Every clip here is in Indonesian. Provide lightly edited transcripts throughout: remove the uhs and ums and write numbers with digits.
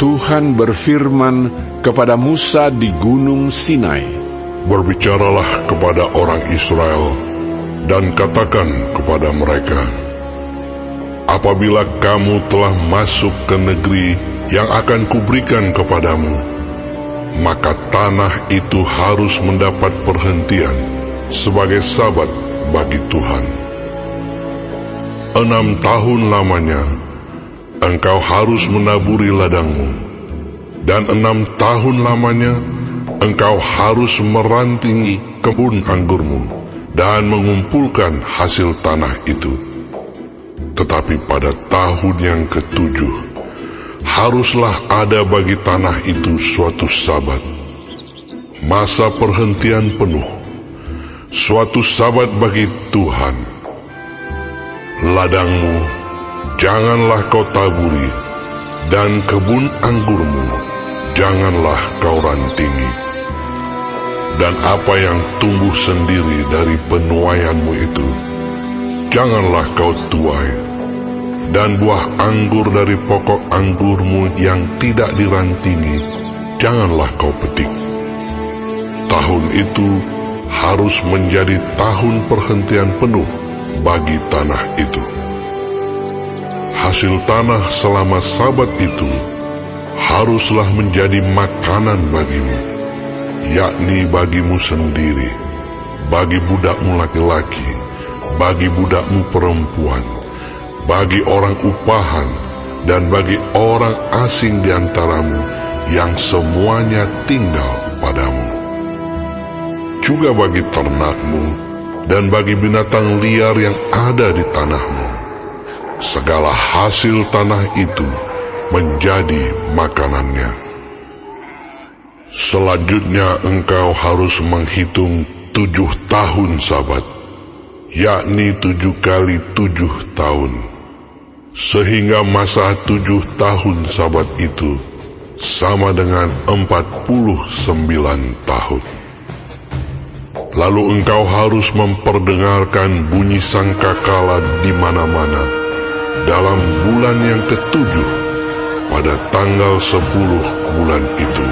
Tuhan berfirman kepada Musa di Gunung Sinai, "Berbicaralah kepada orang Israel dan katakan kepada mereka, apabila kamu telah masuk ke negeri yang akan kuberikan kepadamu, maka tanah itu harus mendapat perhentian sebagai sabat bagi Tuhan. 6 tahun lamanya engkau harus menaburi ladangmu, dan 6 tahun lamanya engkau harus merantingi kebun anggurmu dan mengumpulkan hasil tanah itu. Tetapi pada tahun yang ke-7 haruslah ada bagi tanah itu suatu sabat, masa perhentian penuh, suatu sabat bagi Tuhan. Ladangmu janganlah kau taburi, dan kebun anggurmu janganlah kau rantingi. Dan apa yang tumbuh sendiri dari penuaianmu itu janganlah kau tuai, dan buah anggur dari pokok anggurmu yang tidak dirantingi janganlah kau petik. Tahun itu harus menjadi tahun perhentian penuh bagi tanah itu. Hasil tanah selama sabat itu haruslah menjadi makanan bagimu, yakni bagimu sendiri, bagi budakmu laki-laki, bagi budakmu perempuan, bagi orang upahan, dan bagi orang asing di antaramu yang semuanya tinggal padamu. Juga bagi ternakmu dan bagi binatang liar yang ada di tanahmu. Segala hasil tanah itu menjadi makanannya. Selanjutnya engkau harus menghitung 7 tahun sabat, yakni 7 kali 7 tahun, sehingga masa 7 tahun sabat itu sama dengan 49 tahun. Lalu engkau harus memperdengarkan bunyi sangkakala di mana-mana dalam bulan yang ke-7 pada tanggal 10 bulan itu.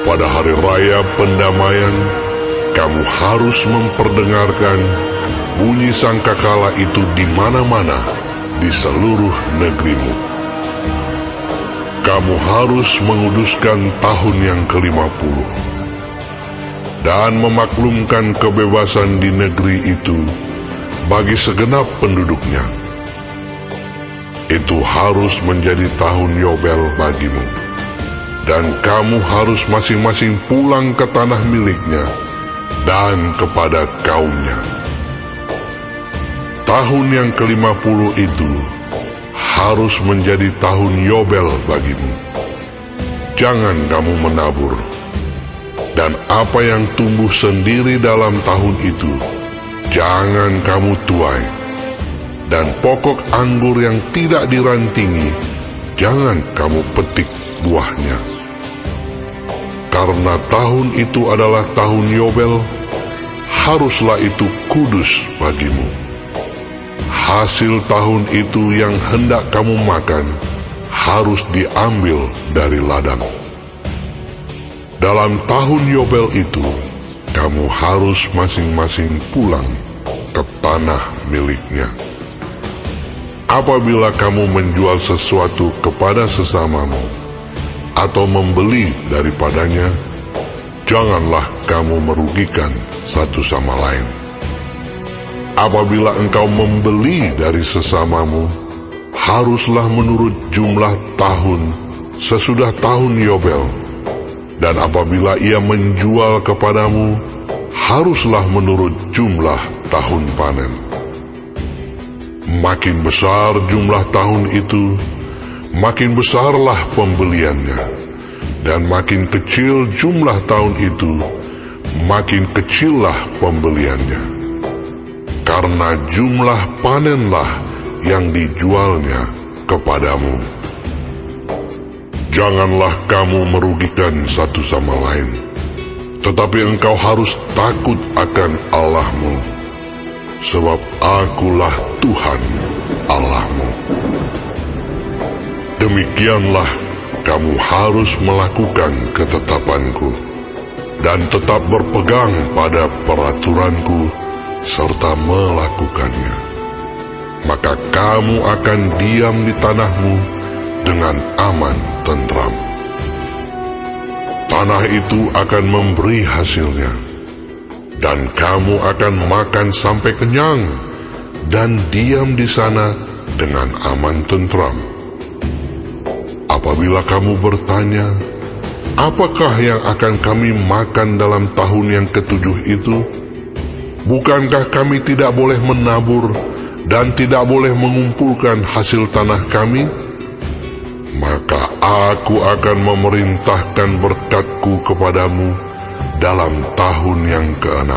Pada hari raya pendamaian, kamu harus memperdengarkan bunyi sangkakala itu di mana-mana di seluruh negerimu. Kamu harus menguduskan tahun yang ke-50 dan memaklumkan kebebasan di negeri itu bagi segenap penduduknya. Itu harus menjadi tahun Yobel bagimu, dan kamu harus masing-masing pulang ke tanah miliknya dan kepada kaumnya. Tahun yang ke-50 itu harus menjadi tahun Yobel bagimu. Jangan kamu menabur, dan apa yang tumbuh sendiri dalam tahun itu jangan kamu tuai, dan pokok anggur yang tidak dirantingi jangan kamu petik buahnya. Karena tahun itu adalah tahun Yobel, haruslah itu kudus bagimu. Hasil tahun itu yang hendak kamu makan harus diambil dari ladang. Dalam tahun Yobel itu, kamu harus masing-masing pulang ke tanah miliknya. Apabila kamu menjual sesuatu kepada sesamamu, atau membeli daripadanya, janganlah kamu merugikan satu sama lain. Apabila engkau membeli dari sesamamu, haruslah menurut jumlah tahun sesudah tahun Yobel. Dan apabila ia menjual kepadamu, haruslah menurut jumlah tahun panen. Makin besar jumlah tahun itu, makin besarlah pembeliannya. Dan makin kecil jumlah tahun itu, makin kecillah pembeliannya. Karena jumlah panenlah yang dijualnya kepadamu. Janganlah kamu merugikan satu sama lain, tetapi engkau harus takut akan Allahmu, sebab Akulah Tuhan Allahmu. Demikianlah kamu harus melakukan ketetapanku dan tetap berpegang pada peraturanku serta melakukannya. Maka kamu akan diam di tanahmu dengan aman tentram. Tanah itu akan memberi hasilnya, dan kamu akan makan sampai kenyang dan diam di sana dengan aman tentram. Apabila kamu bertanya, apakah yang akan kami makan dalam tahun yang ketujuh itu? Bukankah kami tidak boleh menabur dan tidak boleh mengumpulkan hasil tanah kami? Maka aku akan memerintahkan berkatku kepadamu dalam tahun yang ke-6,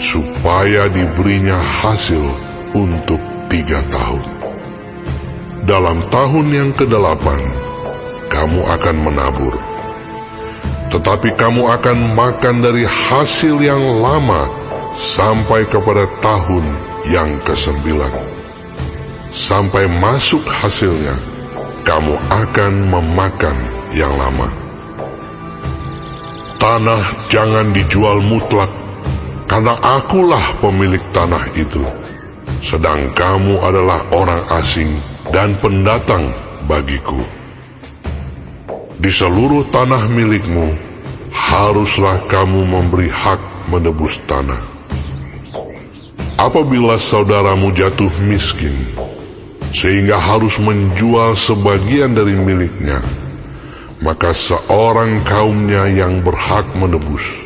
supaya diberinya hasil untuk 3 tahun. Dalam tahun yang ke-8, kamu akan menabur, tetapi kamu akan makan dari hasil yang lama sampai kepada tahun yang ke-9. Sampai masuk hasilnya, kamu akan memakan yang lama. Tanah jangan dijual mutlak, karena akulah pemilik tanah itu, sedang kamu adalah orang asing dan pendatang bagiku. Di seluruh tanah milikmu, haruslah kamu memberi hak menebus tanah. Apabila saudaramu jatuh miskin, sehingga harus menjual sebagian dari miliknya, maka seorang kaumnya yang berhak menebus,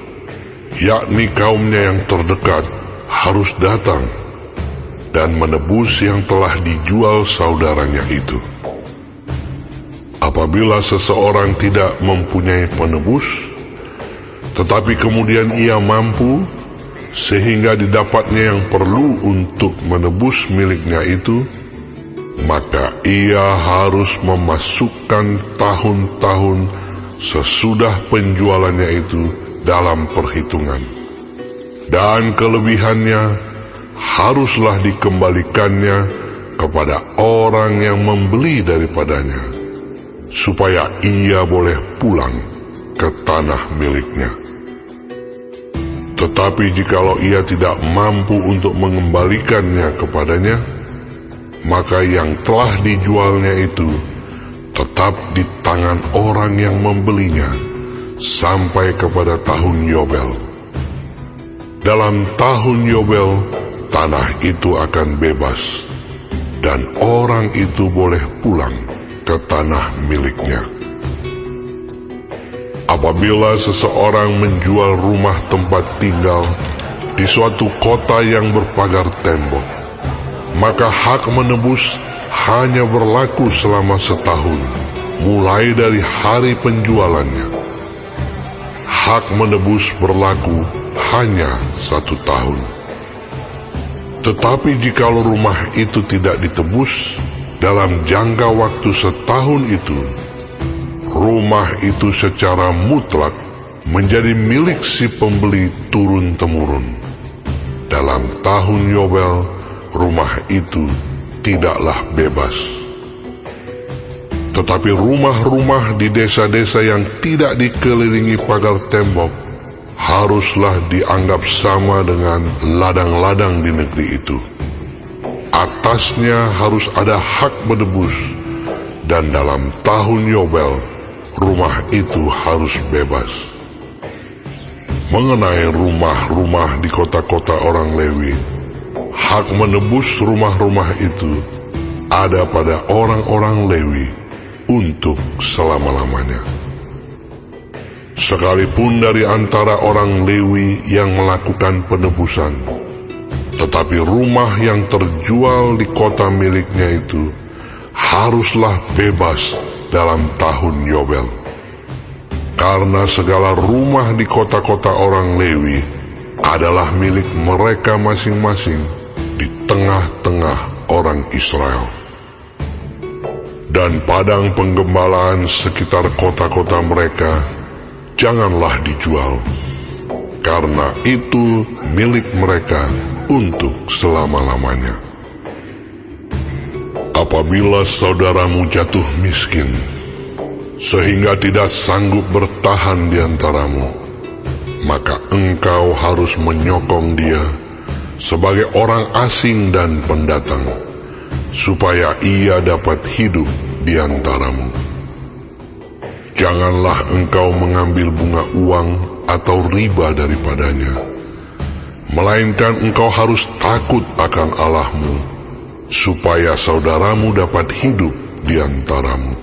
yakni kaumnya yang terdekat, harus datang dan menebus yang telah dijual saudaranya itu. Apabila seseorang tidak mempunyai penebus, tetapi kemudian ia mampu, sehingga didapatnya yang perlu untuk menebus miliknya itu, maka ia harus memasukkan tahun-tahun sesudah penjualannya itu dalam perhitungan, dan kelebihannya haruslah dikembalikannya kepada orang yang membeli daripadanya, supaya ia boleh pulang ke tanah miliknya. Tetapi jikalau ia tidak mampu untuk mengembalikannya kepadanya, maka yang telah dijualnya itu tetap di tangan orang yang membelinya sampai kepada tahun Yobel. Dalam tahun Yobel, tanah itu akan bebas, dan orang itu boleh pulang ke tanah miliknya. Apabila seseorang menjual rumah tempat tinggal di suatu kota yang berpagar tembok, maka hak menebus hanya berlaku selama setahun, mulai dari hari penjualannya. Hak menebus berlaku hanya 1 tahun. Tetapi jikalau rumah itu tidak ditebus dalam jangka waktu setahun itu, rumah itu secara mutlak menjadi milik si pembeli turun-temurun. Dalam tahun Yobel, rumah itu tidaklah bebas. Tetapi rumah-rumah di desa-desa yang tidak dikelilingi pagar tembok haruslah dianggap sama dengan ladang-ladang di negeri itu. Atasnya harus ada hak menebus, dan dalam tahun Yobel, rumah itu harus bebas. Mengenai rumah-rumah di kota-kota orang Lewi, hak menebus rumah-rumah itu ada pada orang-orang Lewi untuk selama-lamanya. Sekalipun dari antara orang Lewi yang melakukan penebusan, tetapi rumah yang terjual di kota miliknya itu haruslah bebas dalam tahun Yobel. Karena segala rumah di kota-kota orang Lewi adalah milik mereka masing-masing di tengah-tengah orang Israel. Dan padang penggembalaan sekitar kota-kota mereka janganlah dijual, karena itu milik mereka untuk selama-lamanya. Apabila saudaramu jatuh miskin, sehingga tidak sanggup bertahan di antaramu, maka engkau harus menyokong dia sebagai orang asing dan pendatang, supaya ia dapat hidup di antaramu. Janganlah engkau mengambil bunga uang atau riba daripadanya, melainkan engkau harus takut akan Allahmu, supaya saudaramu dapat hidup di antaramu.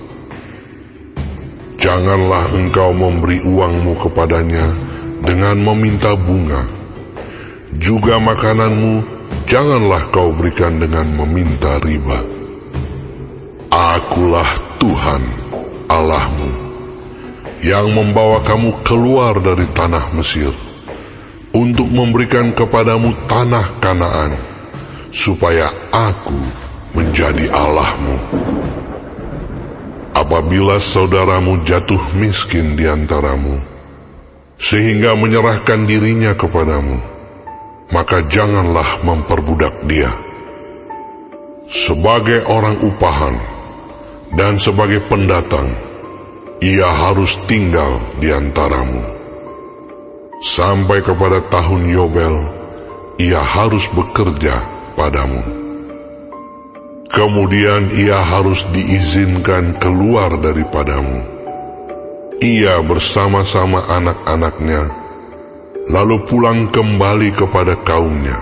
Janganlah engkau memberi uangmu kepadanya dengan meminta bunga. Juga makananmu janganlah kau berikan dengan meminta riba. Akulah Tuhan Allahmu, yang membawa kamu keluar dari tanah Mesir, untuk memberikan kepadamu tanah Kanaan, supaya Aku menjadi Allahmu. Apabila saudaramu jatuh miskin di antaramu, sehingga menyerahkan dirinya kepadamu, maka janganlah memperbudak dia. Sebagai orang upahan dan sebagai pendatang, ia harus tinggal di antaramu. Sampai kepada tahun Yobel, ia harus bekerja padamu. Kemudian ia harus diizinkan keluar daripadamu, ia bersama-sama anak-anaknya, lalu pulang kembali kepada kaumnya,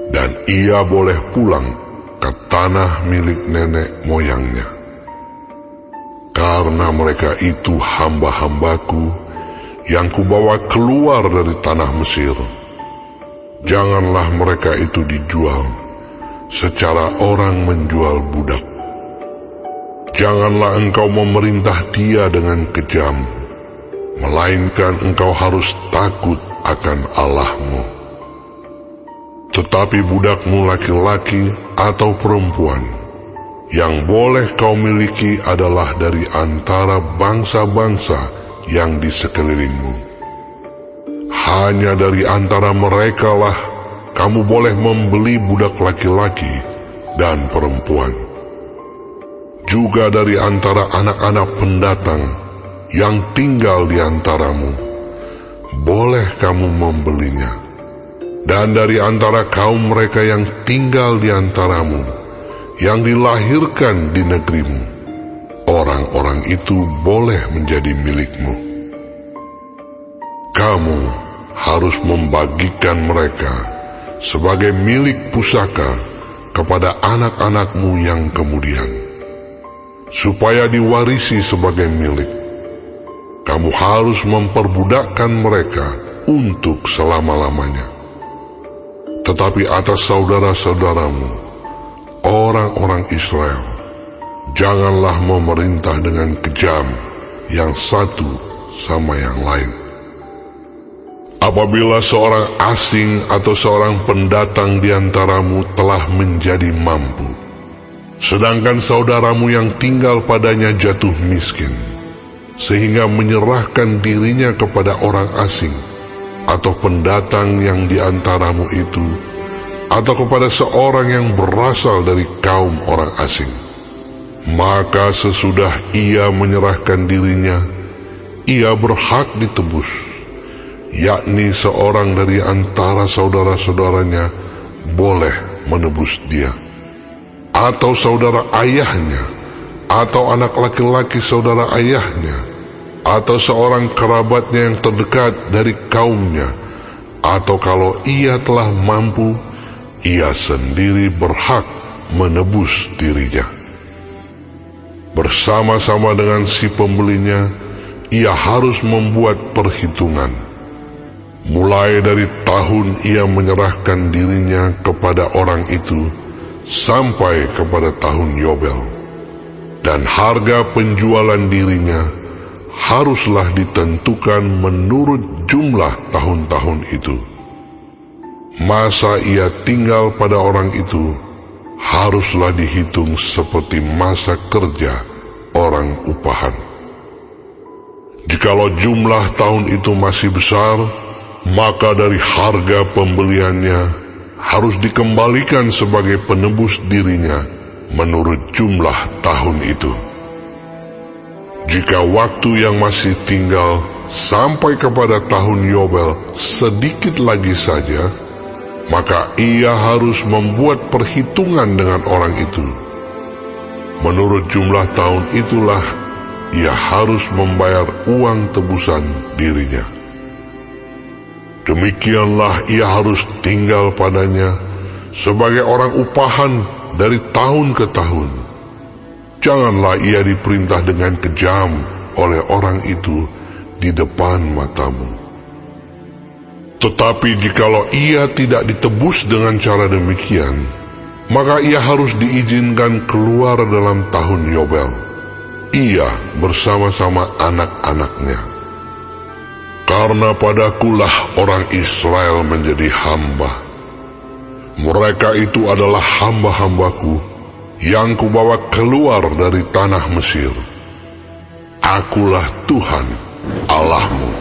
dan ia boleh pulang ke tanah milik nenek moyangnya. Karena mereka itu hamba-hambaku yang kubawa keluar dari tanah Mesir, janganlah mereka itu dijual secara orang menjual budak. Janganlah engkau memerintah dia dengan kejam, melainkan engkau harus takut akan Allahmu. Tetapi budakmu laki-laki atau perempuan yang boleh kau miliki adalah dari antara bangsa-bangsa yang di sekelilingmu. Hanya dari antara merekalah kamu boleh membeli budak laki-laki dan perempuan. Juga dari antara anak-anak pendatang yang tinggal di antaramu, boleh kamu membelinya. Dan dari antara kaum mereka yang tinggal di antaramu, yang dilahirkan di negerimu, orang-orang itu boleh menjadi milikmu. Kamu harus membagikan mereka sebagai milik pusaka kepada anak-anakmu yang kemudian, supaya diwarisi sebagai milik. Kamu harus memperbudakkan mereka untuk selama-lamanya. Tetapi atas saudara-saudaramu, orang-orang Israel, janganlah memerintah dengan kejam yang satu sama yang lain. Apabila seorang asing atau seorang pendatang di antaramu telah menjadi mampu, sedangkan saudaramu yang tinggal padanya jatuh miskin, sehingga menyerahkan dirinya kepada orang asing atau pendatang yang di antaramu itu, atau kepada seorang yang berasal dari kaum orang asing, maka sesudah ia menyerahkan dirinya, ia berhak ditebus, yakni seorang dari antara saudara-saudaranya boleh menebus dia, atau saudara ayahnya, atau anak laki-laki saudara ayahnya, atau seorang kerabatnya yang terdekat dari kaumnya, atau kalau ia telah mampu, ia sendiri berhak menebus dirinya. Bersama-sama dengan si pembelinya, ia harus membuat perhitungan. Mulai dari tahun ia menyerahkan dirinya kepada orang itu, sampai kepada tahun Yobel. Dan harga penjualan dirinya haruslah ditentukan menurut jumlah tahun-tahun itu. Masa ia tinggal pada orang itu haruslah dihitung seperti masa kerja orang upahan. Jikalau jumlah tahun itu masih besar, maka dari harga pembeliannya harus dikembalikan sebagai penebus dirinya menurut jumlah tahun itu. Jika waktu yang masih tinggal sampai kepada tahun Yobel sedikit lagi saja, maka ia harus membuat perhitungan dengan orang itu. Menurut jumlah tahun itulah ia harus membayar uang tebusan dirinya. Demikianlah ia harus tinggal padanya sebagai orang upahan dari tahun ke tahun. Janganlah ia diperintah dengan kejam oleh orang itu di depan matamu. Tetapi jikalau ia tidak ditebus dengan cara demikian, maka ia harus diizinkan keluar dalam tahun Yobel, ia bersama-sama anak-anaknya. Karena padakulah orang Israel menjadi hamba. Mereka itu adalah hamba-hambaku yang kubawa keluar dari tanah Mesir. Akulah Tuhan Allahmu.